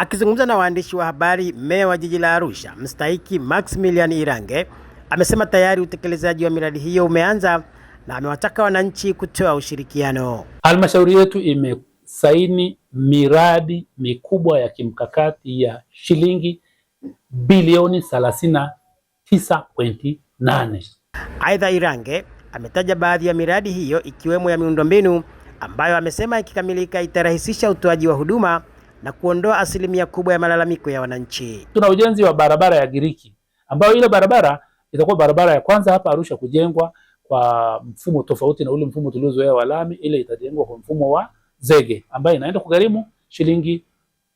Akizungumza na waandishi wa habari, meya wa jiji la Arusha mstahiki Maximilian Irange amesema tayari utekelezaji wa miradi hiyo umeanza na amewataka wananchi kutoa ushirikiano. Halmashauri yetu imesaini miradi mikubwa ya kimkakati ya shilingi bilioni 39.8. Aidha, Irange ametaja baadhi ya miradi hiyo ikiwemo ya miundombinu ambayo amesema ikikamilika itarahisisha utoaji wa huduma na kuondoa asilimia kubwa ya malalamiko ya wananchi. Tuna ujenzi wa barabara ya Giriki ambayo ile barabara itakuwa barabara ya kwanza hapa Arusha kujengwa kwa mfumo tofauti na ule mfumo tuliozoea wa lami. Ile itajengwa kwa mfumo wa zege ambayo inaenda kugharimu shilingi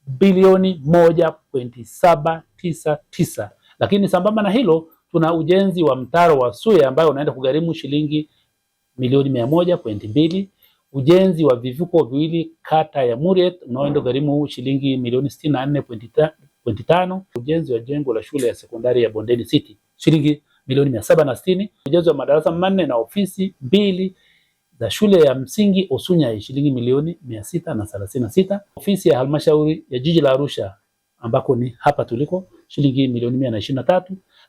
bilioni 1.799. Lakini sambamba na hilo tuna ujenzi wa mtaro wa Suya ambayo unaenda kugharimu shilingi milioni 100.2. Ujenzi wa vivuko viwili kata ya Muriet unaoenda kugharimu shilingi milioni 64.5. Ujenzi wa jengo la shule ya sekondari ya Bondeni City shilingi milioni 760. Ujenzi wa madarasa 4 na ofisi 2 za shule ya msingi Osunya shilingi milioni 636. Ofisi ya halmashauri ya jiji la Arusha ambako ni hapa tuliko shilingi milioni 123.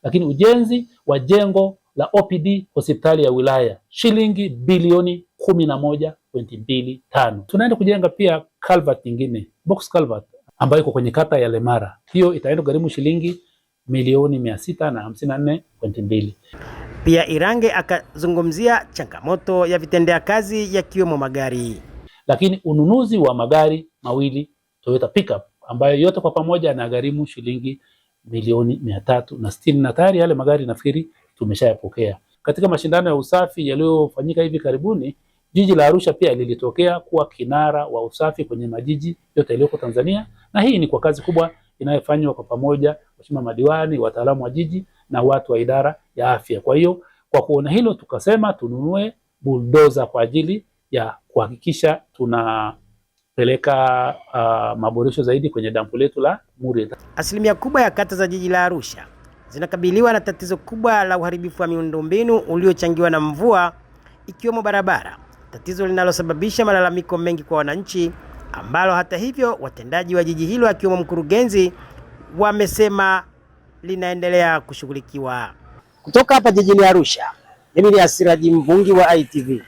Lakini ujenzi wa jengo la OPD hospitali ya wilaya shilingi bilioni 11.25. Tunaenda kujenga pia culvert nyingine, box culvert ambayo iko kwenye kata ya Lemara. Hiyo itaenda kugharimu shilingi milioni 654.2. Pia Irange akazungumzia changamoto ya vitendea kazi yakiwemo magari. Lakini ununuzi wa magari mawili Toyota pickup ambayo yote kwa pamoja yanagharimu shilingi milioni 360 na tayari yale magari nafikiri tumeshayapokea. Katika mashindano ya usafi yaliyofanyika hivi karibuni, jiji la Arusha pia lilitokea kuwa kinara wa usafi kwenye majiji yote yaliyoko Tanzania, na hii ni kwa kazi kubwa inayofanywa kwa pamoja waheshimiwa madiwani, wataalamu wa jiji na watu wa idara ya afya. Kwa hiyo kwa kuona hilo tukasema tununue bulldozer kwa ajili ya kuhakikisha tunapeleka maboresho zaidi kwenye dampo letu la Muriet. Asilimia kubwa ya kata za jiji la Arusha zinakabiliwa na tatizo kubwa la uharibifu wa miundombinu uliochangiwa na mvua, ikiwemo barabara, tatizo linalosababisha malalamiko mengi kwa wananchi, ambalo hata hivyo watendaji wa jiji hilo akiwemo mkurugenzi wamesema linaendelea kushughulikiwa. Kutoka hapa jijini Arusha, mimi ni Asiraji Mvungi wa ITV.